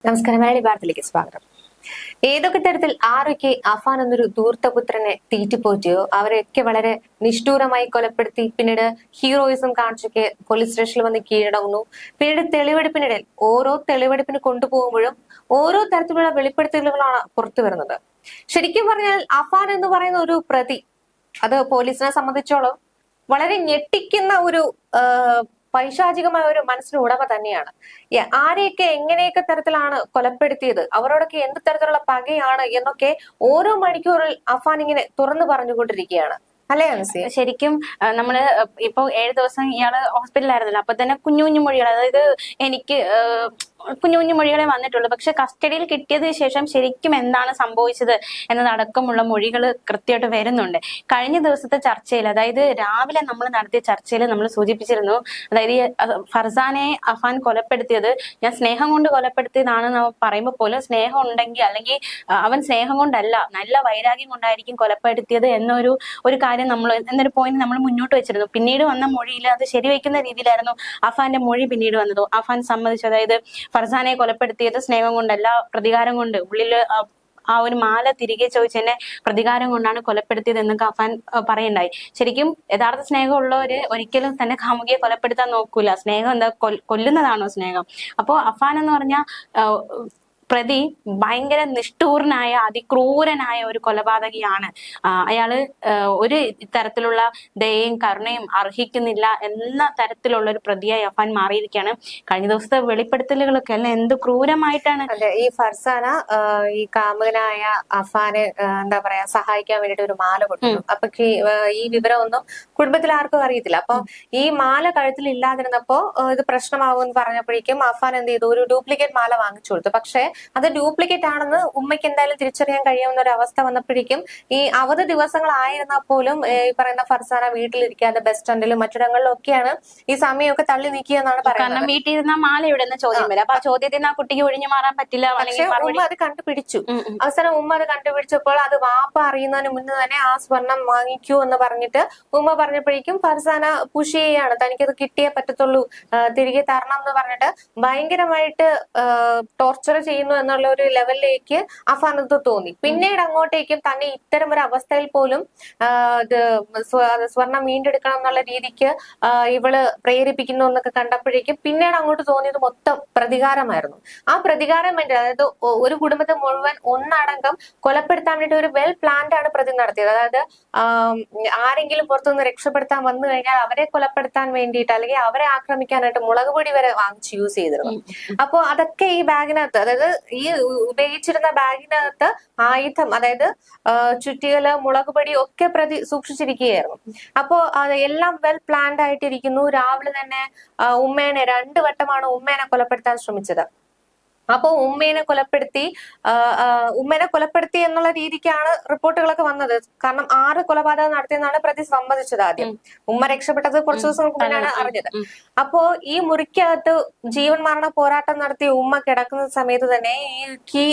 നമസ്കാരം. മലയാളി വാർത്തയിലേക്ക് സ്വാഗതം. ഏതൊക്കെ തരത്തിൽ ആരൊക്കെ അഫാൻ എന്നൊരു ധൂർത്തപുത്രനെ തീറ്റിപ്പോറ്റിയോ അവരെയൊക്കെ വളരെ നിഷ്ഠൂരമായി കൊലപ്പെടുത്തി പിന്നീട് ഹീറോയിസം കാണിച്ചൊക്കെ പോലീസ് സ്റ്റേഷനിൽ വന്ന് കീഴടങ്ങുന്നു. പിന്നീട് തെളിവെടുപ്പിനിടയിൽ ഓരോ തെളിവെടുപ്പിന് കൊണ്ടുപോകുമ്പോഴും ഓരോ തരത്തിലുള്ള വെളിപ്പെടുത്തലുകളാണ് പുറത്തു വരുന്നത്. ശരിക്കും പറഞ്ഞാൽ അഫാൻ എന്ന് പറയുന്ന ഒരു പ്രതി, അത് പോലീസിനെ സംബന്ധിച്ചോളം വളരെ ഞെട്ടിക്കുന്ന ഒരു പൈശാചികമായ ഒരു മനസ്സിന് ഉടമ തന്നെയാണ്. ആരെയൊക്കെ എങ്ങനെയൊക്കെ തരത്തിലാണ് കൊലപ്പെടുത്തിയത്, അവരോടൊക്കെ എന്ത് തരത്തിലുള്ള പകയാണ് എന്നൊക്കെ ഓരോ മണിക്കൂറിൽ അഫാൻ ഇങ്ങനെ തുറന്നു പറഞ്ഞുകൊണ്ടിരിക്കുകയാണ്. അല്ലേ അൻസി? ശരിക്കും നമ്മള് ഇപ്പൊ 7 ദിവസം ഇയാള് ഹോസ്പിറ്റലായിരുന്നല്ലോ, അപ്പൊ തന്നെ കുഞ്ഞു കുഞ്ഞു മൊഴികൾ, അതായത് എനിക്ക് കുഞ്ഞു കുഞ്ഞു മൊഴികളെ വന്നിട്ടുള്ളൂ. പക്ഷെ കസ്റ്റഡിയിൽ കിട്ടിയതിനു ശേഷം ശരിക്കും എന്താണ് സംഭവിച്ചത് എന്നതടക്കമുള്ള മൊഴികൾ കൃത്യമായിട്ട് വരുന്നുണ്ട്. കഴിഞ്ഞ ദിവസത്തെ ചർച്ചയിൽ, അതായത് രാവിലെ നമ്മൾ നടത്തിയ ചർച്ചയിൽ നമ്മൾ സൂചിപ്പിച്ചിരുന്നു, അതായത് ഫർസാനെ അഫാൻ കൊലപ്പെടുത്തിയത് ഞാൻ സ്നേഹം കൊണ്ട് കൊലപ്പെടുത്തിയതാണെന്ന് പറയുമ്പോൾ പോലും സ്നേഹം ഉണ്ടെങ്കിൽ, അല്ലെങ്കിൽ അവൻ സ്നേഹം കൊണ്ടല്ല നല്ല വൈരാഗ്യം കൊണ്ടായിരിക്കും കൊലപ്പെടുത്തിയത് എന്നൊരു കാര്യം എന്നൊരു പോയിന്റ് നമ്മൾ മുന്നോട്ട് വെച്ചിരുന്നു. പിന്നീട് വന്ന മൊഴിയിൽ അത് ശരിവെക്കുന്ന രീതിയിലായിരുന്നു അഫാന്റെ മൊഴി പിന്നീട് വന്നത്. അഫാൻ സമ്മതിച്ചു, അതായത് ഫർസാനെ കൊലപ്പെടുത്തിയത് സ്നേഹം കൊണ്ടല്ല, പ്രതികാരം കൊണ്ട്, ഉള്ളില് ആ ഒരു മാല തിരികെ ചോദിച്ചെന്നെ പ്രതികാരം കൊണ്ടാണ് കൊലപ്പെടുത്തിയത് എന്നൊക്കെ അഫാൻ പറയുണ്ടായി. ശരിക്കും യഥാർത്ഥ സ്നേഹമുള്ളവര് ഒരിക്കലും തന്നെ കാമുകിയെ കൊലപ്പെടുത്താൻ നോക്കൂല. സ്നേഹം എന്താ, കൊല്ലുന്നതാണോ സ്നേഹം? അപ്പോ അഫാൻ എന്ന് പറഞ്ഞ പ്രതി ഭയങ്കര നിഷ്ഠൂരനായ അതിക്രൂരനായ ഒരു കൊലപാതകിയാണ്. അയാള് ഒരു തരത്തിലുള്ള ദയയും കരുണയും അർഹിക്കുന്നില്ല എന്ന തരത്തിലുള്ള ഒരു പ്രതിയായി അഫാൻ മാറിയിരിക്കുകയാണ്. കഴിഞ്ഞ ദിവസത്തെ വെളിപ്പെടുത്തലുകളൊക്കെ അല്ല എന്ത് ക്രൂരമായിട്ടാണ്. അതെ, ഈ ഫർസാന ഈ കാമുകനായ അഫാനെ എന്താ പറയാ സഹായിക്കാൻ വേണ്ടിട്ട് ഒരു മാല കൊടുക്കുന്നു. അപ്പൊ ഈ വിവരമൊന്നും കുടുംബത്തിൽ ആർക്കും അറിയത്തില്ല. അപ്പൊ ഈ മാല കഴുത്തിൽ ഇല്ലാതിരുന്നപ്പോ ഇത് പ്രശ്നമാകുമെന്ന് പറഞ്ഞപ്പോഴേക്കും അഫാൻ എന്ത് ചെയ്തു, ഒരു ഡ്യൂപ്ലിക്കേറ്റ് മാല വാങ്ങിച്ചു കൊടുത്തു. പക്ഷെ അത് ഡ്യൂപ്ലിക്കേറ്റ് ആണെന്ന് ഉമ്മയ്ക്ക് എന്തായാലും തിരിച്ചറിയാൻ കഴിയാവുന്ന ഒരു അവസ്ഥ വന്നപ്പോഴേക്കും ഈ അവധി ദിവസങ്ങളായിരുന്നാൽ പോലും ഈ പറയുന്ന ഫർസാന വീട്ടിലിരിക്കാതെ ബസ് സ്റ്റാൻഡിലും മറ്റിടങ്ങളിലും ഒക്കെയാണ് ഈ സമയമൊക്കെ തള്ളി നീക്കിയെന്നാണ് പറയുന്നത്. കാരണം വീട്ടിൽ ഇരുന്ന മാല എവിടെന്ന് ചോദ്യം വരും. അപ്പൊ ആ ചോദ്യത്തിൽ ആ കുട്ടിക്ക് ഒഴിഞ്ഞു മാറാൻ പറ്റില്ല. പക്ഷെ ഉമ്മ അത് കണ്ടുപിടിച്ചു. അവസാനം ഉമ്മ അത് കണ്ടുപിടിച്ചപ്പോൾ അത് വാപ്പ അറിയുന്നതിന് മുന്നേ തന്നെ ആ സ്വർണം വാങ്ങിക്കൂ എന്ന് പറഞ്ഞിട്ട് ഉമ്മ പറഞ്ഞപ്പോഴേക്കും ഫർസാന പുഷ് ചെയ്യാണ്, തനിക്കത് കിട്ടിയേ പറ്റത്തുള്ളൂ, തിരികെ തരണം എന്ന് പറഞ്ഞിട്ട് ഭയങ്കരമായിട്ട് ടോർച്ചർ ചെയ്യുന്നു എന്നുള്ള ഒരു ലെവലിലേക്ക് അഫാനത്ത് തോന്നി. പിന്നീട് അങ്ങോട്ടേക്കും തന്നെ ഇത്തരം ഒരു അവസ്ഥയിൽ പോലും സ്വർണം വീണ്ടെടുക്കണം എന്നുള്ള രീതിക്ക് ഇവള് പ്രേരിപ്പിക്കുന്നു എന്നൊക്കെ കണ്ടപ്പോഴേക്കും പിന്നീട് അങ്ങോട്ട് തോന്നിയത് മൊത്തം പ്രതികാരമായിരുന്നു. ആ പ്രതികാരം വേണ്ടി, അതായത് ഒരു കുടുംബത്തെ മുഴുവൻ ഒന്നടങ്കം കൊലപ്പെടുത്താൻ വേണ്ടി ഒരു വെൽ പ്ലാൻഡ് ആണ് പ്രതി നടത്തിയത്. അതായത് ആരെങ്കിലും പുറത്തുനിന്ന് രക്ഷപ്പെടുത്താൻ വന്നു കഴിഞ്ഞാൽ അവരെ കൊലപ്പെടുത്താൻ വേണ്ടിയിട്ട് അല്ലെങ്കിൽ അവരെ ആക്രമിക്കാനായിട്ട് മുളക് പൊടി വരെ വാങ്ങിച്ച് യൂസ് ചെയ്തിരുന്നു. അപ്പോ അതൊക്കെ ഈ ബാഗിനകത്ത്, അതായത് ഈ ഉപയോഗിച്ചിരുന്ന ബാഗിനകത്ത് ആയുധം, അതായത് ചുറ്റികല്, മുളക് പൊടി ഒക്കെ പ്രതി സൂക്ഷിച്ചിരിക്കുകയായിരുന്നു. അപ്പോ അത് എല്ലാം വെൽ പ്ലാൻഡ് ആയിട്ടിരിക്കുന്നു. രാവിലെ തന്നെ ഉമ്മേനെ 2 വട്ടമാണ് ഉമ്മേനെ കൊലപ്പെടുത്താൻ ശ്രമിച്ചത്. അപ്പോ ഉമ്മേനെ കൊലപ്പെടുത്തി എന്നുള്ള രീതിക്കാണ് റിപ്പോർട്ടുകളൊക്കെ വന്നത്. കാരണം 6 കൊലപാതകം നടത്തിയെന്നാണ് പ്രതി സമ്മതിച്ചത്. ആദ്യം ഉമ്മ രക്ഷപ്പെട്ടത് കുറച്ചു ദിവസങ്ങൾക്ക് മുന്നാണ് അറിഞ്ഞത്. അപ്പോ ഈ മുറിക്കകത്ത് ജീവൻ മരണ പോരാട്ടം നടത്തിയ ഉമ്മ കിടക്കുന്ന സമയത്ത് തന്നെ ഈ കീ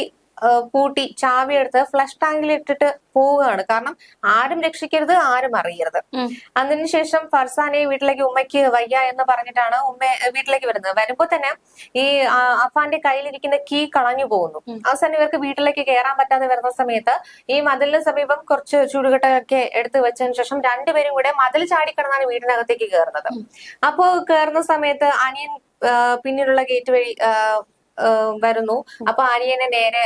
പൂട്ടി ചാവി എടുത്ത് ഫ്ലഷ് ടാങ്കിൽ ഇട്ടിട്ട് പോവുകയാണ്. കാരണം ആരും രക്ഷിക്കരുത്, ആരും അറിയരുത്. അതിനുശേഷം ഫർസാനെ വീട്ടിലേക്ക് ഉമ്മയ്ക്ക് വയ്യ എന്ന് പറഞ്ഞിട്ടാണ് ഉമ്മ വീട്ടിലേക്ക് വരുന്നത്. വരുമ്പോ തന്നെ ഈ അഫാന്റെ കയ്യിലിരിക്കുന്ന കീ കളഞ്ഞു പോകുന്നു. അവസാനം ഇവർക്ക് വീട്ടിലേക്ക് കയറാൻ പറ്റാതെ വരുന്ന സമയത്ത് ഈ മതിലിന് സമീപം കുറച്ച് ചുടുകട്ടൊക്കെ എടുത്തു വെച്ചതിന് ശേഷം രണ്ടുപേരും കൂടെ മതിൽ ചാടിക്കിടന്നാണ് വീടിനകത്തേക്ക് കയറുന്നത്. അപ്പോ കയറുന്ന സമയത്ത് അനിയൻ പിന്നീടുള്ള ഗേറ്റ് വഴി വരുന്നു. അപ്പൊ അനിയനെ നേരെ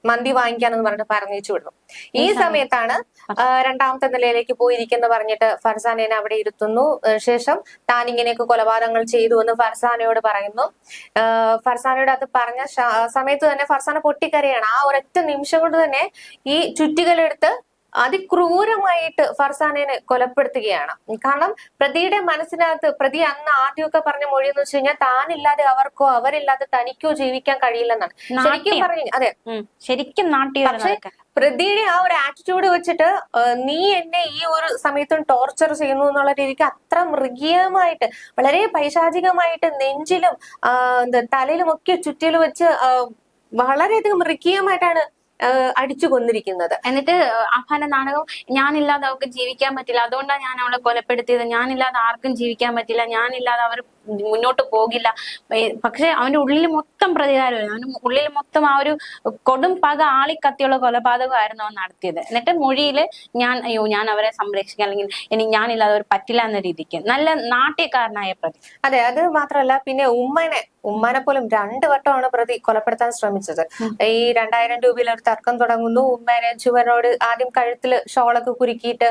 മന്തി വാങ്ങിക്കാനെന്ന് പറഞ്ഞിട്ട് പറഞ്ഞിച്ചു വിടുന്നു. ഈ സമയത്താണ് 2ാമത്തെ നിലയിലേക്ക് പോയിരിക്കുന്ന പറഞ്ഞിട്ട് ഫർസാനേനെ അവിടെ ഇരുത്തുന്നു. ശേഷം താൻ ഇങ്ങനെയൊക്കെ കൊലപാതകങ്ങൾ ചെയ്തു എന്ന് ഫർസാനയോട് പറയുന്നു. ഫർസാനയോട് അത് പറഞ്ഞ സമയത്ത് തന്നെ ഫർസാന പൊട്ടിക്കരയാണ്. ആ ഒരൊറ്റ നിമിഷം കൊണ്ട് തന്നെ ഈ ചുറ്റികളെടുത്ത് അതിക്രൂരമായിട്ട് ഫർസാനേനെ കൊലപ്പെടുത്തുകയാണ്. കാരണം പ്രതിയുടെ മനസ്സിനകത്ത്, പ്രതി അന്ന് ആദ്യമൊക്കെ പറഞ്ഞ മൊഴി എന്ന് വെച്ച് കഴിഞ്ഞാൽ താനില്ലാതെ അവർക്കോ അവരില്ലാതെ തനിക്കോ ജീവിക്കാൻ കഴിയില്ലെന്നാണ്. ശരിക്കും പറഞ്ഞു, അതെ, ശരിക്കും പക്ഷെ പ്രതിയുടെ ആ ഒരു ആറ്റിറ്റ്യൂഡ് വെച്ചിട്ട് നീ എന്നെ ഈ ഒരു സമയത്തും ടോർച്ചർ ചെയ്യുന്നു എന്നുള്ള രീതിക്ക് അത്ര മൃഗീയമായിട്ട്, വളരെ പൈശാചികമായിട്ട് നെഞ്ചിലും തലയിലും ഒക്കെ ചുറ്റിലും വെച്ച് വളരെയധികം മൃഗീയമായിട്ടാണ് അടിച്ചു കൊന്നിരിക്കുന്നത്. എന്നിട്ട് അഫാന്റെ നാടകം, ഞാനില്ലാതെ അവർക്ക് ജീവിക്കാൻ പറ്റില്ല, അതുകൊണ്ടാണ് ഞാൻ അവളെ കൊലപ്പെടുത്തിയത്, ഞാനില്ലാതെ ആർക്കും ജീവിക്കാൻ പറ്റില്ല, ഞാനില്ലാതെ അവർ മുന്നോട്ട് പോകില്ല. പക്ഷെ അവന്റെ ഉള്ളിൽ മൊത്തം പ്രതികാരമായിരുന്നു. അവന്റെ ഉള്ളിൽ മൊത്തം ആ ഒരു കൊടും പക ആളിക്കത്തിയുള്ള കൊലപാതകമായിരുന്നു അവൻ നടത്തിയത്. എന്നിട്ട് മൊഴിയില് ഞാൻ അവരെ സംരക്ഷിക്കാൻ, അല്ലെങ്കിൽ ഞാനില്ലാതെ അവർ പറ്റില്ല എന്ന രീതിക്ക് നല്ല നാട്യക്കാരനായ പ്രതി. അതെ, അത് മാത്രമല്ല പിന്നെ ഉമ്മാനെ പോലും 2 വട്ടമാണ് പ്രതി കൊലപ്പെടുത്താൻ ശ്രമിച്ചത്. ഈ 2000 രൂപയിൽ ഒരു തർക്കം തുടങ്ങുന്നു. ഉമ്മേനെ ചുവരിനോട് ആദ്യം കഴുത്തില് ഷോളൊക്കെ കുരുക്കിയിട്ട്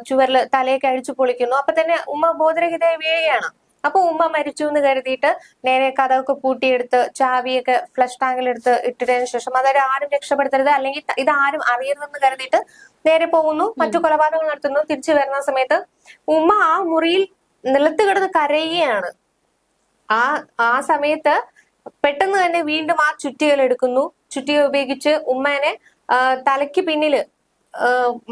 ചുവരില് തലയൊക്കെ അഴിച്ചു പൊളിക്കുന്നു. അപ്പൊ തന്നെ ഉമ്മ ബോധരഹിതയായി വീഴുകയാണ്. അപ്പൊ ഉമ്മ മരിച്ചു എന്ന് കരുതിയിട്ട് നേരെ കഥമൊക്കെ പൂട്ടിയെടുത്ത് ചാവിയൊക്കെ ഫ്ലഷ് ടാങ്കിലെടുത്ത് ഇട്ടതിനു ശേഷം അതായത് ആരും രക്ഷപ്പെടുത്തരുത്, അല്ലെങ്കിൽ ഇത് ആരും അറിയരുതെന്ന് കരുതിയിട്ട് നേരെ പോകുന്നു, മറ്റു കൊലപാതകങ്ങൾ നടത്തുന്നു. തിരിച്ചു വരുന്ന സമയത്ത് ഉമ്മ ആ മുറിയിൽ നിലത്ത് കിടന്ന് കരയുകയാണ്. ആ സമയത്ത് പെട്ടെന്ന് തന്നെ വീണ്ടും ആ ചുറ്റികൾ എടുക്കുന്നു. ചുറ്റിക ഉപയോഗിച്ച് ഉമ്മേനെ തലയ്ക്ക് പിന്നില്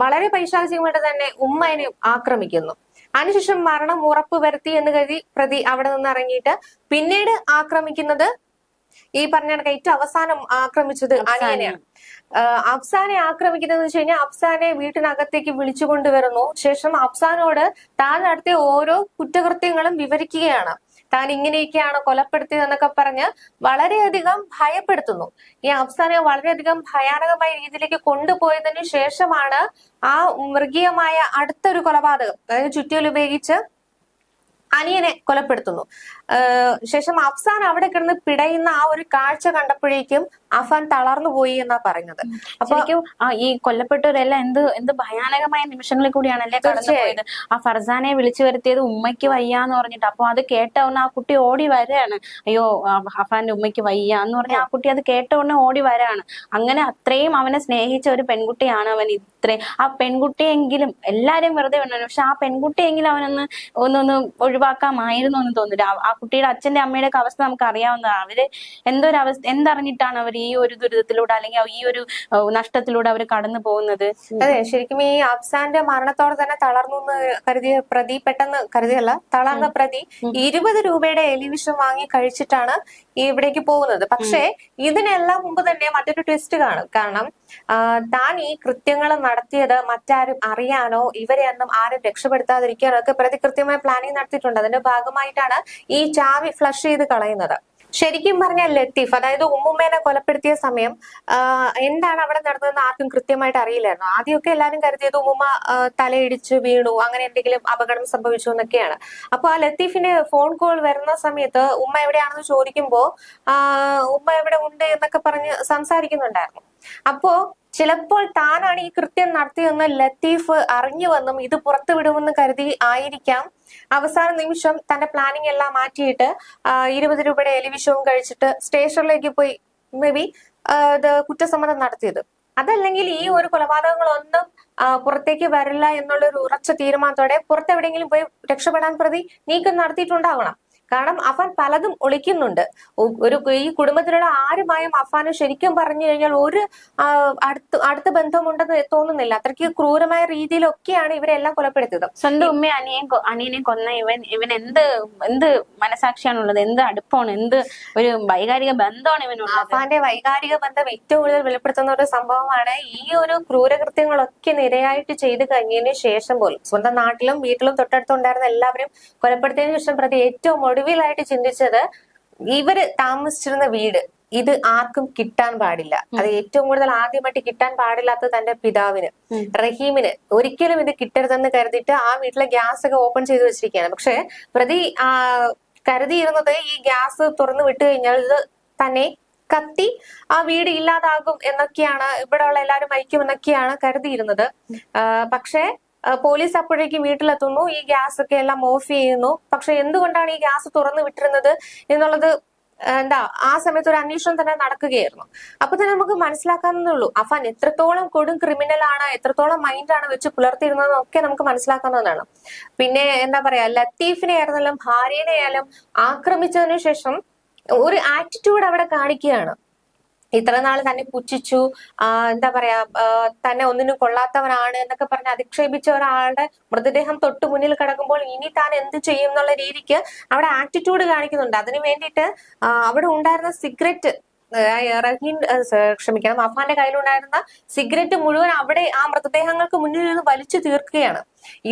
വളരെ പൈശാചികമായിട്ട് തന്നെ ഉമ്മേനെ ആക്രമിക്കുന്നു. അതിനുശേഷം മരണം ഉറപ്പ് വരുത്തി എന്ന് കരുതി പ്രതി അവിടെ നിന്ന് ഇറങ്ങിയിട്ട് പിന്നീട് ആക്രമിക്കുന്നത് ഈ പറഞ്ഞ ഏറ്റവും അവസാനം ആക്രമിച്ചത് അനിയനെയാണ്. അഫ്സാനെ ആക്രമിക്കുന്നതെന്ന് വെച്ച് കഴിഞ്ഞാൽ അഫ്സാനെ വീട്ടിനകത്തേക്ക് വിളിച്ചു കൊണ്ടുവരുന്നു. ശേഷം അഫ്സാനോട് താൻ നടത്തിയ ഓരോ കുറ്റകൃത്യങ്ങളും വിവരിക്കുകയാണ്. താൻ ഇങ്ങനെയൊക്കെയാണ് കൊലപ്പെടുത്തിയത് എന്നൊക്കെ പറഞ്ഞ് വളരെയധികം ഭയപ്പെടുത്തുന്നു. ഈ അഫ്സാനെ വളരെയധികം ഭയാനകമായ രീതിയിലേക്ക് കൊണ്ടുപോയതിനു ശേഷമാണ് ആ മൃഗീയമായ അടുത്തൊരു കൊലപാതകം, അതായത് ചുറ്റികൾ ഉപയോഗിച്ച് അനിയനെ കൊലപ്പെടുത്തുന്നു. ശേഷം അഫ്സാൻ അവിടെ കിടന്ന് പിടയുന്ന ആ ഒരു കാഴ്ച കണ്ടപ്പോഴേക്കും അഫാൻ തളർന്നു പോയി എന്നാ പറയുന്നത്. അപ്പൊ ഈ കൊല്ലപ്പെട്ടവരെല്ലാം എന്ത് ഭയാനകമായ നിമിഷങ്ങളിൽ കൂടിയാണല്ലേ കടന്നുപോയത്. ആ ഫർസാനെ വിളിച്ചു വരുത്തിയത് ഉമ്മയ്ക്ക് വയ്യാന്ന് പറഞ്ഞിട്ട്. അപ്പൊ അത് കേട്ട ഉടനെ ആ കുട്ടി ഓടി വരാണ്. അയ്യോ അഫാന്റെ ഉമ്മയ്ക്ക് വയ്യ എന്ന് പറഞ്ഞ ആ കുട്ടി അത് കേട്ട ഉടനെ ഓടി വരാണ്. അങ്ങനെ അത്രയും അവനെ സ്നേഹിച്ച ഒരു പെൺകുട്ടിയാണ് അവൻ. ആ പെൺകുട്ടിയെങ്കിലും എല്ലാരും വെറുതെ വേണം, പക്ഷെ ആ പെൺകുട്ടിയെങ്കിലും അവനൊന്ന് ഒന്നൊന്ന് ഒഴിവാക്കാമായിരുന്നു എന്ന് തോന്നില്ല. ആ കുട്ടിയുടെ അച്ഛന്റെ അമ്മയുടെ ഒക്കെ അവസ്ഥ നമുക്ക് അറിയാവുന്നതാണ്. അവര് എന്തറിഞ്ഞിട്ടാണ് അവർ ഈ ഒരു ദുരിതത്തിലൂടെ അല്ലെങ്കിൽ ഈ ഒരു നഷ്ടത്തിലൂടെ അവർ കടന്നു പോകുന്നത്. അതെ, ശരിക്കും ഈ അഫ്സാന്റെ മരണത്തോടെ തന്നെ തളർന്നു എന്ന് കരുതിയ പ്രതി, പെട്ടെന്ന് കരുതിയല്ല, തളർന്ന പ്രതി 20 രൂപയുടെ എലിവിഷം വാങ്ങി കഴിച്ചിട്ടാണ് ഇവിടേക്ക് പോകുന്നത്. പക്ഷേ ഇതിനെല്ലാം മുമ്പ് തന്നെ മറ്റൊരു ട്വിസ്റ്റ് കാണും. കാരണം താൻ ഈ കൃത്യങ്ങൾ നടത്തിയത് മറ്റാരും അറിയാനോ ഇവരെ ഒന്നും ആരും രക്ഷപ്പെടുത്താതിരിക്കാനോ ഒക്കെ പ്രതി കൃത്യമായ പ്ലാനിങ് നടത്തിയിട്ടുണ്ട്. അതിന്റെ ഭാഗമായിട്ടാണ് ഈ ചാവി ഫ്ലഷ് ചെയ്ത് കളയുന്നത്. ശരിക്കും പറഞ്ഞാൽ ലത്തീഫ്, അതായത് ഉമ്മുമ്മേനെ കൊലപ്പെടുത്തിയ സമയം എന്താണ് അവിടെ നടന്നതെന്ന് ആർക്കും കൃത്യമായിട്ട് അറിയില്ലായിരുന്നു. ആദ്യമൊക്കെ എല്ലാവരും കരുതിയത് ഉമ്മുമ്മ തലയിടിച്ച് വീണു, അങ്ങനെ എന്തെങ്കിലും അപകടം സംഭവിച്ചു എന്നൊക്കെയാണ്. അപ്പൊ ആ ലത്തീഫിന്റെ ഫോൺ കോൾ വരുന്ന സമയത്ത് ഉമ്മ എവിടെയാണെന്ന് ചോദിക്കുമ്പോ ഉമ്മ എവിടെ ഉണ്ട് എന്നൊക്കെ പറഞ്ഞ് സംസാരിക്കുന്നുണ്ടായിരുന്നു. അപ്പോ ചിലപ്പോൾ താനാണ് ഈ കൃത്യം നടത്തിയെന്ന് ലത്തീഫ് അറിഞ്ഞു വന്നും ഇത് പുറത്തു വിടുമെന്ന് കരുതി ആയിരിക്കാം അവസാന നിമിഷം തന്റെ പ്ലാനിങ് എല്ലാം മാറ്റിയിട്ട് 20 രൂപയുടെ എലിവിഷവും കഴിച്ചിട്ട് സ്റ്റേഷനിലേക്ക് പോയി മേ ബി കുറ്റസമ്മതം നടത്തിയത്. അതല്ലെങ്കിൽ ഈ ഒരു കൊലപാതകങ്ങളൊന്നും പുറത്തേക്ക് വരില്ല എന്നുള്ളൊരു ഉറച്ച തീരുമാനത്തോടെ പുറത്തെവിടെയെങ്കിലും പോയി രക്ഷപ്പെടാൻ പ്രതി നീക്കം നടത്തിയിട്ടുണ്ടാവണം. കാരണം അഫാൻ പലതും ഒളിക്കുന്നുണ്ട്. ഈ കുടുംബത്തിലുള്ള ആരുമായും അഫാന് ശരിക്കും പറഞ്ഞു കഴിഞ്ഞാൽ ഒരു അടുത്ത ബന്ധമുണ്ടെന്ന് തോന്നുന്നില്ല. അത്രയ്ക്ക് ക്രൂരമായ രീതിയിലൊക്കെയാണ് ഇവരെല്ലാം കൊലപ്പെടുത്തിയത്. സ്വന്തം ഉമ്മ അനിയനെ കൊന്ന ഇവൻ എന്ത് മനസാക്ഷിയാണുള്ളത്, എന്ത് അടുപ്പമാണ്, എന്ത് ഒരു വൈകാരിക ബന്ധമാണ് ഇവനുള്ളത്. അഫാന്റെ വൈകാരിക ബന്ധം ഏറ്റവും കൂടുതൽ വെളിപ്പെടുത്തുന്ന ഒരു സംഭവമാണ്. ഈ ഒരു ക്രൂരകൃത്യങ്ങളൊക്കെ നിരയായിട്ട് ചെയ്ത് കഴിഞ്ഞതിന് ശേഷം പോലും സ്വന്തം നാട്ടിലും വീട്ടിലും തൊട്ടടുത്തുണ്ടായിരുന്ന എല്ലാവരും കൊലപ്പെടുത്തിയതിനു ശേഷം പ്രതി ഏറ്റവും ഒടുവിലായിട്ട് ചിന്തിച്ചത് ഇവര് താമസിച്ചിരുന്ന വീട് ഇത് ആർക്കും കിട്ടാൻ പാടില്ല. അത് ഏറ്റവും കൂടുതൽ ആദ്യമായിട്ട് കിട്ടാൻ പാടില്ലാത്തത് തന്റെ പിതാവിന് റഹീമിന് ഒരിക്കലും ഇത് കിട്ടരുതെന്ന് കരുതിയിട്ട് ആ വീട്ടിലെ ഗ്യാസ് ഒക്കെ ഓപ്പൺ ചെയ്ത് വെച്ചിരിക്കുകയാണ്. പക്ഷെ പ്രതി കരുതിയിരുന്നത് ഈ ഗ്യാസ് തുറന്നു വിട്ടു കഴിഞ്ഞാൽ ഇത് തന്നെ കത്തി ആ വീട് ഇല്ലാതാകും എന്നൊക്കെയാണ്, ഇവിടെയുള്ള എല്ലാവരും മരിക്കും എന്നൊക്കെയാണ് കരുതിയിരുന്നത്. പക്ഷെ പോലീസ് അപ്പോഴേക്കും വീട്ടിലെത്തുന്നു, ഈ ഗ്യാസ് ഒക്കെ എല്ലാം ഓഫ് ചെയ്യുന്നു. പക്ഷെ എന്തുകൊണ്ടാണ് ഈ ഗ്യാസ് തുറന്നു വിട്ടിരുന്നത് എന്നുള്ളത് ആ സമയത്ത് ഒരു അന്വേഷണം തന്നെ നടക്കുകയായിരുന്നു. അപ്പൊ തന്നെ നമുക്ക് മനസ്സിലാക്കാവുന്നേ ഉള്ളൂ അഫാൻ എത്രത്തോളം കൊടും ക്രിമിനൽ ആണ്, എത്രത്തോളം മൈൻഡാണ് വെച്ച് പുലർത്തിയിരുന്നതെന്നൊക്കെ നമുക്ക് മനസ്സിലാക്കാവുന്നതാണ്. പിന്നെ എന്താ പറയാ, ലത്തീഫിനെ ആയിരുന്നാലും ഭാര്യനെ ആയാലും ആക്രമിച്ചതിനു ശേഷം ഒരു ആറ്റിറ്റ്യൂഡ് അവിടെ കാണിക്കുകയാണ്. ഇത്ര നാൾ തന്നെ പുച്ഛിച്ചു, എന്താ പറയാ, തന്നെ ഒന്നിനും കൊള്ളാത്തവനാണ് എന്നൊക്കെ പറഞ്ഞ് അധിക്ഷേപിച്ച ഒരാളുടെ മൃതദേഹം തൊട്ടു മുന്നിൽ കിടക്കുമ്പോൾ ഇനി താൻ എന്ത് ചെയ്യും എന്നുള്ള രീതിക്ക് അവിടെ ആറ്റിറ്റ്യൂഡ് കാണിക്കുന്നുണ്ട്. അതിനു വേണ്ടിയിട്ട് അവിടെ ഉണ്ടായിരുന്ന സിഗരറ്റ് റഹീം ക്ഷമിക്കണം, അഫാന്റെ കയ്യിലുണ്ടായിരുന്ന സിഗരറ്റ് മുഴുവൻ അവിടെ ആ മൃതദേഹങ്ങൾക്ക് മുന്നിൽ നിന്ന് വലിച്ചു തീർക്കുകയാണ്.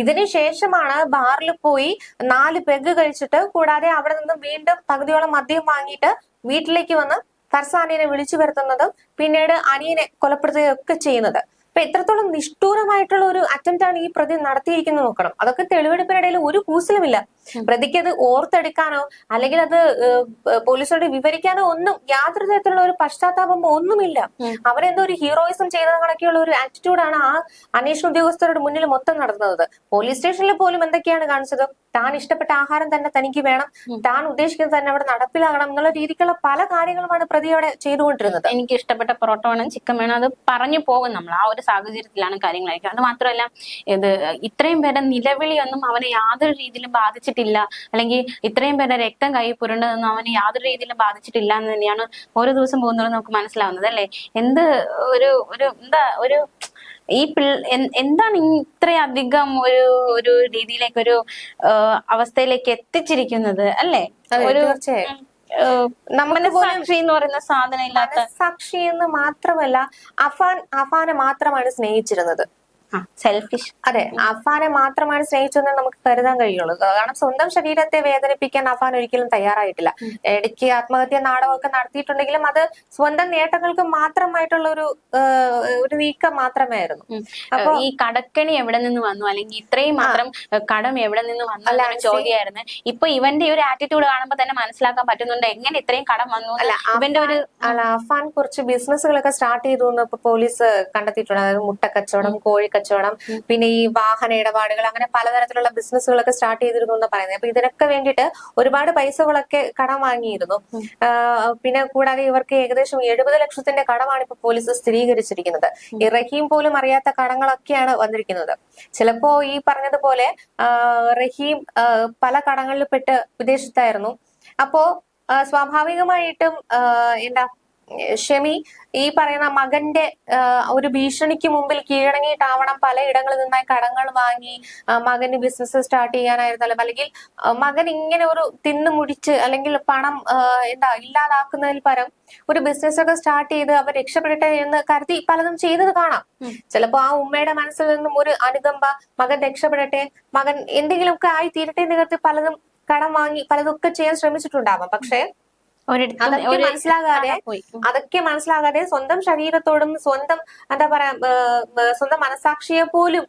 ഇതിനു ശേഷമാണ് ബാറിൽ പോയി 4 പെഗ് കഴിച്ചിട്ട്, കൂടാതെ അവിടെ നിന്ന് വീണ്ടും പകുതിയോളം മദ്യം വാങ്ങിയിട്ട് വീട്ടിലേക്ക് വന്ന് ഫർസാനിനെ വിളിച്ചു വരുത്തുന്നതും പിന്നീട് അനിയനെ കൊലപ്പെടുത്തുകയൊക്കെ ചെയ്യുന്നത്. അപ്പൊ എത്രത്തോളം നിഷ്ഠൂരമായിട്ടുള്ള ഒരു അറ്റംപ്റ്റ് ആണ് ഈ പ്രതി നടത്തിയിരിക്കുന്നത് നോക്കണം. അതൊക്കെ തെളിവെടുപ്പിനിടയിൽ ഒരു കൂസലുമില്ല. പ്രതിക്ക് അത് ഓർത്തെടുക്കാനോ അല്ലെങ്കിൽ അത് പോലീസിനോട് വിവരിക്കാനോ ഒന്നും യാതൊരു തരത്തിലുള്ള ഒരു പശ്ചാത്താപമോ ഒന്നുമില്ല. അവരെന്തോ ഒരു ഹീറോയിസം ചെയ്ത കണക്കെയുള്ള ഒരു ആറ്റിറ്റ്യൂഡാണ് ആ അന്വേഷണ ഉദ്യോഗസ്ഥരുടെ മുന്നിൽ മൊത്തം നടന്നത്. പോലീസ് സ്റ്റേഷനിൽ പോലും എന്തൊക്കെയാണ് കാണിച്ചത്? താൻ ഇഷ്ടപ്പെട്ട ആഹാരം തന്നെ തനിക്ക് വേണം, താൻ ഉദ്ദേശിക്കുന്നത് തന്നെ അവിടെ നടപ്പിലാകണം എന്നുള്ള രീതിക്കുള്ള പല കാര്യങ്ങളുമാണ് പ്രതിയോടെ ചെയ്തുകൊണ്ടിരുന്നത്. എനിക്ക് ഇഷ്ടപ്പെട്ട പൊറോട്ട വേണം, ചിക്കൻ വേണം, അത് പറഞ്ഞു പോകും നമ്മൾ. ആ ഒരു സാഹചര്യത്തിലാണ് കാര്യങ്ങളായിരിക്കും. അത് മാത്രമല്ല, ഇത് ഇത്രയും പേരുടെ നിലവിളിയൊന്നും അവനെ യാതൊരു രീതിയിലും ബാധിച്ചിട്ടില്ല, അല്ലെങ്കിൽ ഇത്രയും പേരുടെ രക്തം കൈ പുരണ്ടതൊന്നും അവനെ യാതൊരു രീതിയിലും ബാധിച്ചിട്ടില്ല എന്ന് തന്നെയാണ് ഓരോ ദിവസം പോകുന്നതും നമുക്ക് മനസ്സിലാവുന്നത്, അല്ലെ? എന്ത് ഒരു ഒരു ഈ എന്താണ് ഇത്രയധികം ഒരു രീതിയിലേക്ക് ഒരു അവസ്ഥയിലേക്ക് എത്തിച്ചിരിക്കുന്നത്, അല്ലെ? ഒരു മനസാക്ഷി എന്ന് പറയുന്ന സാധനം ഇല്ലാത്ത, സാക്ഷി എന്ന് മാത്രമല്ല, അഫാനെ മാത്രമാണ് സ്നേഹിച്ചിരുന്നത്. സെൽഫിഷ്. അതെ, അഫാനെ മാത്രമാണ് സ്നേഹിച്ചതെന്ന് നമുക്ക് കരുതാൻ കഴിയുള്ളൂ. കാരണം സ്വന്തം ശരീരത്തെ വേദനിപ്പിക്കാൻ അഫാൻ ഒരിക്കലും തയ്യാറായിട്ടില്ല. ഇടയ്ക്ക് ആത്മഹത്യാ നാടകമൊക്കെ നടത്തിയിട്ടുണ്ടെങ്കിലും അത് സ്വന്തം നേട്ടങ്ങൾക്ക് മാത്രമായിട്ടുള്ള ഒരു നീക്കം മാത്രമായിരുന്നു. അപ്പൊ ഈ കടക്കണി എവിടെ നിന്ന് വന്നു, അല്ലെങ്കിൽ ഇത്രയും മാത്രം കടം എവിടെ നിന്ന് വന്നു അല്ല ചോദ്യമായിരുന്നു. ഇപ്പൊ ഇവന്റെ ഒരു ആറ്റിറ്റ്യൂഡ് കാണുമ്പോ തന്നെ മനസ്സിലാക്കാൻ പറ്റുന്നുണ്ട് എങ്ങനെ ഇത്രയും കടം വന്നു. ഇവന്റെ ഒരു അഫാൻ കുറച്ച് ബിസിനസ്സുകളൊക്കെ സ്റ്റാർട്ട് ചെയ്തു എന്ന് ഇപ്പൊ പോലീസ് കണ്ടെത്തിയിട്ടുണ്ട്. അതായത് മുട്ടക്കച്ചവടം, കോഴിക്കച്ചവടം, പിന്നെ ഈ വാഹന ഇടപാടുകൾ, അങ്ങനെ പലതരത്തിലുള്ള ബിസിനസ്സുകളൊക്കെ സ്റ്റാർട്ട് ചെയ്തിരുന്നു എന്ന് പറയുന്നത്. അപ്പൊ ഇതിനൊക്കെ വേണ്ടിയിട്ട് ഒരുപാട് പൈസകളൊക്കെ കടം വാങ്ങിയിരുന്നു. പിന്നെ കൂടാതെ ഇവർക്ക് ഏകദേശം 70 ലക്ഷത്തിന്റെ കടമാണ് ഇപ്പൊ പോലീസ് സ്ഥിരീകരിച്ചിരിക്കുന്നത്. ഈ റഹീം പോലും അറിയാത്ത കടങ്ങളൊക്കെയാണ് വന്നിരിക്കുന്നത്. ചിലപ്പോ ഈ പറഞ്ഞതുപോലെ റഹീം പല കടങ്ങളിൽ പെട്ട് വിദേശത്തായിരുന്നു. അപ്പോ സ്വാഭാവികമായിട്ടും എന്താ ഷെമി ഈ പറയുന്ന മകന്റെ ഒരു ഭീഷണിക്ക് മുമ്പിൽ കീഴടങ്ങിയിട്ടാവണം പലയിടങ്ങളിൽ നിന്നായി കടങ്ങൾ വാങ്ങി മകന് ബിസിനസ് സ്റ്റാർട്ട് ചെയ്യാനായിരുന്നാലും, അല്ലെങ്കിൽ മകൻ ഇങ്ങനെ ഒരു തിന്നു മുടിച്ച് അല്ലെങ്കിൽ പണം ഇല്ലാതാക്കുന്നതിൽ പരം ഒരു ബിസിനസ് ഒക്കെ സ്റ്റാർട്ട് ചെയ്ത് അവർ രക്ഷപ്പെടട്ടെ എന്ന് കരുതി പലതും ചെയ്തത് കാണാം. ചിലപ്പോ ആ ഉമ്മയുടെ മനസ്സിൽ നിന്നും ഒരു അനുകമ്പ, മകൻ രക്ഷപ്പെടട്ടെ, മകൻ എന്തെങ്കിലുമൊക്കെ ആയി തീരട്ടെ എന്ന് കരുതി പലതും കടം വാങ്ങി പലതൊക്കെ ചെയ്യാൻ ശ്രമിച്ചിട്ടുണ്ടാവാം. പക്ഷെ അതൊക്കെ മനസ്സിലാകാതെ സ്വന്തം ശരീരത്തോടും സ്വന്തം സ്വന്തം മനസാക്ഷിയെ പോലും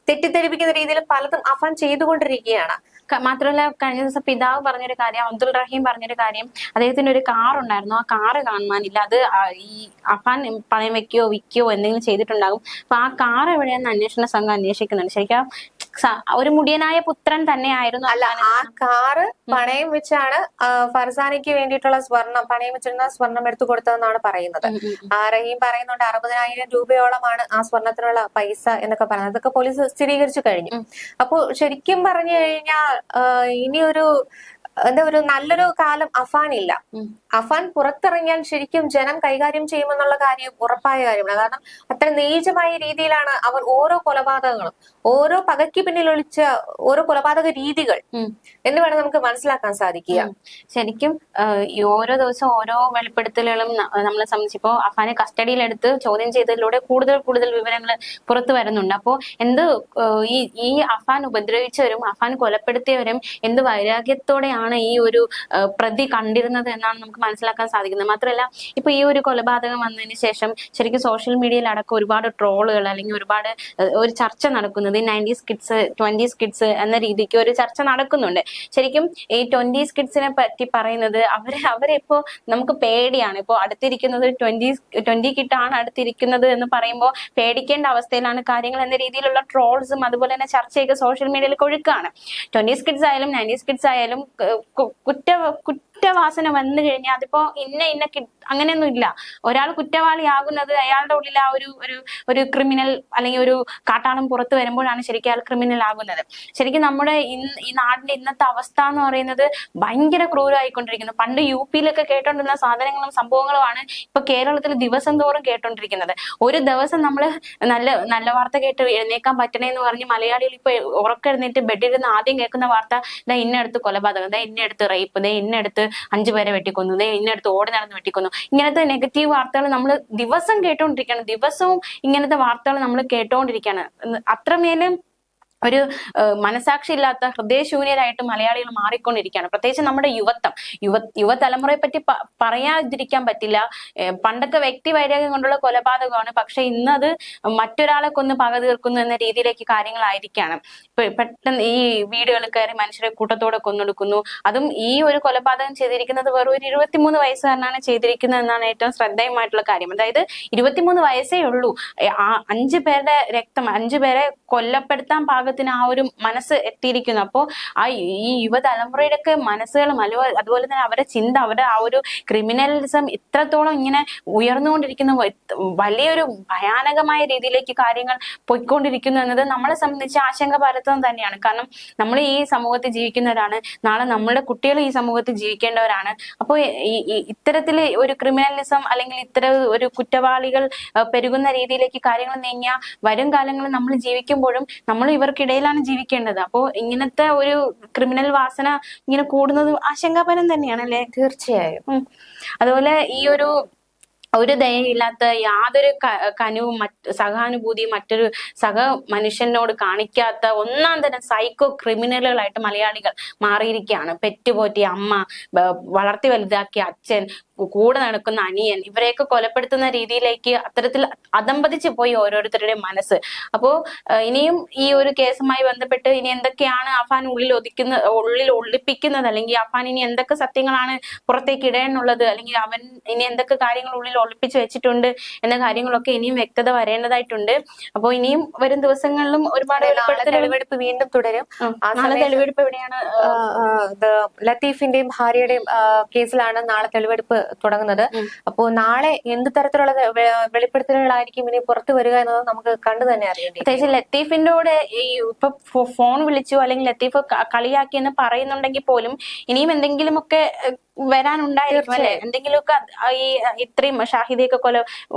തെറ്റിദ്ധരിപ്പിക്കുന്ന രീതിയിൽ പലതും അഫാൻ ചെയ്തുകൊണ്ടിരിക്കുകയാണ്. മാത്രമല്ല, കഴിഞ്ഞ ദിവസം പിതാവ് പറഞ്ഞൊരു കാര്യം, അബ്ദുൾ റഹീം പറഞ്ഞൊരു കാര്യം, അദ്ദേഹത്തിന് ഒരു കാർ ഉണ്ടായിരുന്നു, ആ കാറ് കാണുവാനില്ല. അത് ഈ അഫാൻ പണയം വെക്കുകയോ വിൽക്കുകയോ എന്തെങ്കിലും ചെയ്തിട്ടുണ്ടാകും. അപ്പൊ ആ കാർ എവിടെയാന്ന് അന്വേഷണ സംഘം അന്വേഷിക്കുന്നുണ്ട്. ശരിക്കും ഒരു മുടിയനായ പുത്രൻ തന്നെയായിരുന്നു. അല്ല, ആ കാറ് പണയം വെച്ചാണ് ഫർസാനയ്ക്ക് വേണ്ടിയിട്ടുള്ള പണയം വെച്ചിരുന്ന സ്വർണം എടുത്തു കൊടുത്തതെന്നാണ് പറയുന്നത്. റഹീം പറയുന്നുണ്ട് 60,000 രൂപയോളമാണ് ആ സ്വർണത്തിനുള്ള പൈസ എന്നൊക്കെ പറയുന്നത്. അതൊക്കെ പോലീസ് സ്ഥിരീകരിച്ചു കഴിഞ്ഞു. അപ്പൊ ശരിക്കും പറഞ്ഞു കഴിഞ്ഞാൽ ഇനിയൊരു ഒരു നല്ലൊരു കാലം അഫാൻ ഇല്ല. അഫാൻ പുറത്തിറങ്ങിയാൽ ശരിക്കും ജനം കൈകാര്യം ചെയ്യുമെന്നുള്ള കാര്യം ഉറപ്പായ കാര്യമാണ്. കാരണം അത്ര നീചമായ രീതിയിലാണ് അവർ ഓരോ കൊലപാതകങ്ങളും, ഓരോ പകയ്ക്ക് പിന്നിൽ ഒളിച്ച ഓരോ കൊലപാതക രീതികൾ എന്ന് വേണം നമുക്ക് മനസ്സിലാക്കാൻ സാധിക്കുക. ശരിക്കും ഈ ഓരോ ദിവസവും ഓരോ വെളിപ്പെടുത്തലുകളും നമ്മളെ സംബന്ധിച്ചിപ്പോ അഫാനെ കസ്റ്റഡിയിലെടുത്ത് ചോദ്യം ചെയ്തതിലൂടെ കൂടുതൽ വിവരങ്ങൾ പുറത്തു വരുന്നുണ്ട്. അപ്പോ ഈ അഫാൻ ഉപദ്രവിച്ചവരും അഫാൻ കൊലപ്പെടുത്തിയവരും എന്ത് വൈരാഗ്യത്തോടെയാണ് ഈ ഒരു പ്രതി കണ്ടിരുന്നത് എന്നാണ് നമുക്ക് മനസ്സിലാക്കാൻ സാധിക്കുന്നത്. മാത്രമല്ല, ഇപ്പൊ ഈ ഒരു കൊലപാതകം വന്നതിന് ശേഷം ശരിക്കും സോഷ്യൽ മീഡിയയിൽ അടക്കം ഒരുപാട് ട്രോളുകൾ അല്ലെങ്കിൽ ഒരുപാട് ഒരു ചർച്ച നടക്കുന്നത് 90s കിഡ്സ് 20s കിഡ്സ് എന്ന രീതിക്ക് ഒരു ചർച്ച നടക്കുന്നുണ്ട്. ശരിക്കും ഈ 20s കിഡ്സിനെ പറ്റി പറയുന്നത് അവരെ ഇപ്പോ നമുക്ക് പേടിയാണ്. ഇപ്പോ അടുത്തിരിക്കുന്നത് 20 കിഡാണ് അടുത്തിരിക്കുന്നത് എന്ന് പറയുമ്പോൾ പേടിക്കേണ്ട അവസ്ഥയിലാണ് കാര്യങ്ങൾ എന്ന രീതിയിലുള്ള ട്രോൾസും അതുപോലെ തന്നെ ചർച്ചയൊക്കെ സോഷ്യൽ മീഡിയയിൽ കൊഴുക്കാണ്. 20s കിഡ്സ് ആയാലും 90s കിഡ്സ് ആയാലും കുറ്റവാസന വന്നു കഴിഞ്ഞാൽ അതിപ്പോ ഇന്ന അങ്ങനെയൊന്നും ഇല്ല. ഒരാൾ കുറ്റവാളിയാകുന്നത് അയാളുടെ ഉള്ളിൽ ആ ഒരു ക്രിമിനൽ അല്ലെങ്കിൽ ഒരു കാട്ടാളം പുറത്തു വരുമ്പോഴാണ് ശരിക്കും അയാൾ ക്രിമിനൽ ആകുന്നത്. ശരിക്കും നമ്മുടെ ഈ നാടിന്റെ ഇന്നത്തെ അവസ്ഥ എന്ന് പറയുന്നത് ഭയങ്കര ക്രൂരമായിക്കൊണ്ടിരിക്കുന്നു. പണ്ട് UP-യിലൊക്കെ കേട്ടോണ്ടിരുന്ന സാധനങ്ങളും സംഭവങ്ങളുമാണ് ഇപ്പൊ കേരളത്തിൽ ദിവസം തോറും കേട്ടോണ്ടിരിക്കുന്നത്. ഒരു ദിവസം നമ്മൾ നല്ല വാർത്ത കേട്ട് എഴുന്നേക്കാൻ പറ്റണേന്ന് പറഞ്ഞ് മലയാളികൾ ഇപ്പൊ ഉറക്കെഴുന്നേറ്റ് ബെഡിരുന്ന് ആദ്യം കേൾക്കുന്ന വാർത്ത ഇന്നടുത്ത് കൊലപാതകം, ഇന്നടുത്ത് റേപ്പ്, ഇന്നടുത്ത് 5 പേരെ വെട്ടിക്കൊന്നു, ഇന്നടുത്ത് ഓടി നടന്ന് വെട്ടിക്കൊന്നു. ഇങ്ങനത്തെ നെഗറ്റീവ് വാർത്തകൾ നമ്മൾ ദിവസം കേട്ടോണ്ടിരിക്കുകയാണ്. ദിവസവും ഇങ്ങനത്തെ വാർത്തകൾ നമ്മൾ കേട്ടോണ്ടിരിക്കുകയാണ്. അത്രമേലും ഒരു മനസാക്ഷി ഇല്ലാത്ത ഹൃദയശൂന്യരായിട്ട് മലയാളികൾ മാറിക്കൊണ്ടിരിക്കുകയാണ്. പ്രത്യേകിച്ച് നമ്മുടെ യുവതലമുറയെ പറ്റി പറയാതിരിക്കാൻ പറ്റില്ല. പണ്ടൊക്കെ വ്യക്തി വൈരാഗ്യം കൊണ്ടുള്ള കൊലപാതകമാണ്, പക്ഷെ ഇന്ന് അത് മറ്റൊരാളെ കൊന്ന് പക തീർക്കുന്നു എന്ന രീതിയിലേക്ക് കാര്യങ്ങളായിരിക്കാണ്. പെട്ടെന്ന് ഈ വീടുകൾ കയറി മനുഷ്യരെ കൂട്ടത്തോടെ കൊന്നൊടുക്കുന്നു. അതും ഈ ഒരു കൊലപാതകം ചെയ്തിരിക്കുന്നത് വെറും ഒരു 23 വയസ്സുകാരനാണ് ചെയ്തിരിക്കുന്നത് എന്നാണ് ഏറ്റവും ശ്രദ്ധേയമായിട്ടുള്ള കാര്യം. അതായത് 23 വയസ്സേ ഉള്ളൂ. 5 പേരുടെ രക്തം, 5 പേരെ കൊല്ലപ്പെടുത്താൻ ആ ഒരു മനസ്സ് എത്തിയിരിക്കുന്നു. അപ്പോൾ ഈ യുവതലമുറയുടെ ഒക്കെ മനസ്സുകളും അതുപോലെ തന്നെ അവരുടെ ചിന്ത, അവരുടെ ആ ഒരു ക്രിമിനലിസം ഇത്രത്തോളം ഇങ്ങനെ ഉയർന്നുകൊണ്ടിരിക്കുന്ന വലിയൊരു ഭയാനകമായ രീതിയിലേക്ക് കാര്യങ്ങൾ പോയിക്കൊണ്ടിരിക്കുന്നു എന്നത് നമ്മളെ സംബന്ധിച്ച് ആശങ്ക പരത്തുന്നത് തന്നെയാണ്. കാരണം നമ്മൾ ഈ സമൂഹത്തിൽ ജീവിക്കുന്നവരാണ്, നാളെ നമ്മുടെ കുട്ടികൾ ഈ സമൂഹത്തിൽ ജീവിക്കേണ്ടവരാണ്. അപ്പോൾ ഇത്തരത്തില് ഒരു ക്രിമിനലിസം അല്ലെങ്കിൽ ഇത്തരം ഒരു കുറ്റവാളികൾ പെരുകുന്ന രീതിയിലേക്ക് കാര്യങ്ങൾ നീങ്ങിയ വരും കാലങ്ങളിൽ നമ്മൾ ജീവിക്കുമ്പോഴും നമ്മൾ ഇവർക്കിടയിലാണ് ജീവിക്കേണ്ടത്. അപ്പോ ഇങ്ങനത്തെ ഒരു ക്രിമിനൽ വാസന ഇങ്ങനെ കൂടുന്നത് ആശങ്കാപരം തന്നെയാണ് അല്ലെ? തീർച്ചയായും. അതുപോലെ ഈ ഒരു ദയയില്ലാത്ത യാതൊരു കനുവും സഹാനുഭൂതിയും മറ്റൊരു സഹ മനുഷ്യനോട് കാണിക്കാത്ത ഒന്നാം തരം സൈക്കോ ക്രിമിനലുകളായിട്ട് മലയാളികൾ മാറിയിരിക്കുകയാണ്. പെറ്റുപോറ്റിയ അമ്മ, വളർത്തി വലുതാക്കിയ അച്ഛൻ, കൂടെ നടക്കുന്ന അനിയൻ, ഇവരെയൊക്കെ കൊലപ്പെടുത്തുന്ന രീതിയിലേക്ക് അത്തരത്തിൽ അധംപതിച്ചു പോയി ഓരോരുത്തരുടെയും മനസ്സ്. അപ്പോ ഇനിയും ഈ ഒരു കേസുമായി ബന്ധപ്പെട്ട് ഇനി എന്തൊക്കെയാണ് അഫാൻ ഉള്ളിൽ ഒളിപ്പിക്കുന്നത്, അല്ലെങ്കിൽ അഫാൻ ഇനി എന്തൊക്കെ സത്യങ്ങളാണ് പുറത്തേക്ക് ഇടയാനുള്ളത്, അല്ലെങ്കിൽ അവൻ ഇനി എന്തൊക്കെ കാര്യങ്ങൾ ഉള്ളിൽ ഒളിപ്പിച്ചു വെച്ചിട്ടുണ്ട് എന്ന കാര്യങ്ങളൊക്കെ ഇനിയും വ്യക്തത വരേണ്ടതായിട്ടുണ്ട്. അപ്പോൾ ഇനിയും വരും ദിവസങ്ങളിലും ഒരുപാട് തെളിവെടുപ്പ് വീണ്ടും തുടരും. നാളെ തെളിവെടുപ്പ് എവിടെയാണ്? ലത്തീഫിന്റെയും ഭാര്യയുടെയും കേസിലാണ് നാളെ തെളിവെടുപ്പ് തുടങ്ങുന്നത്. അപ്പോൾ നാളെ എന്ത് തരത്തിലുള്ള വെളിപ്പെടുത്തലുകളായിരിക്കും ഇനി പുറത്തു വരിക എന്നത് നമുക്ക് കണ്ടു തന്നെ അറിയേണ്ടി. പ്രത്യേകിച്ച് ലത്തീഫിന്റെ കൂടെ ഇപ്പൊ ഫോൺ വിളിച്ചു അല്ലെങ്കിൽ ലത്തീഫ് കളിയാക്കി എന്ന് പറയുന്നുണ്ടെങ്കിൽ പോലും ഇനിയും എന്തെങ്കിലുമൊക്കെ വരാനുണ്ടായിരിക്കും അല്ലെ? എന്തെങ്കിലുമൊക്കെ ഈ ഇത്രയും ഷാഹിദയൊക്കെ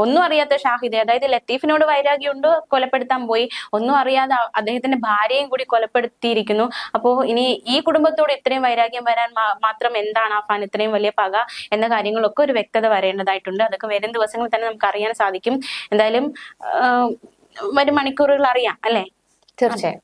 ഒന്നും അറിയാത്ത ഷാഹിദ, അതായത് ലത്തീഫിനോട് വൈരാഗ്യമുണ്ട്, കൊലപ്പെടുത്താൻ പോയി. ഒന്നും അറിയാതെ അദ്ദേഹത്തിന്റെ ഭാര്യയും കൂടി കൊലപ്പെടുത്തിയിരിക്കുന്നു. അപ്പോ ഇനി ഈ കുടുംബത്തോട് ഇത്രയും വൈരാഗ്യം വരാൻ മാത്രം എന്താണ് അഫാൻ ഇത്രയും വലിയ പക എന്ന കാര്യങ്ങളൊക്കെ ഒരു വ്യക്തത വരേണ്ടതായിട്ടുണ്ട്. അതൊക്കെ വരും ദിവസങ്ങളിൽ തന്നെ നമുക്ക് അറിയാൻ സാധിക്കും. എന്തായാലും വരും മണിക്കൂറുകൾ അറിയാം അല്ലെ? തീർച്ചയായും.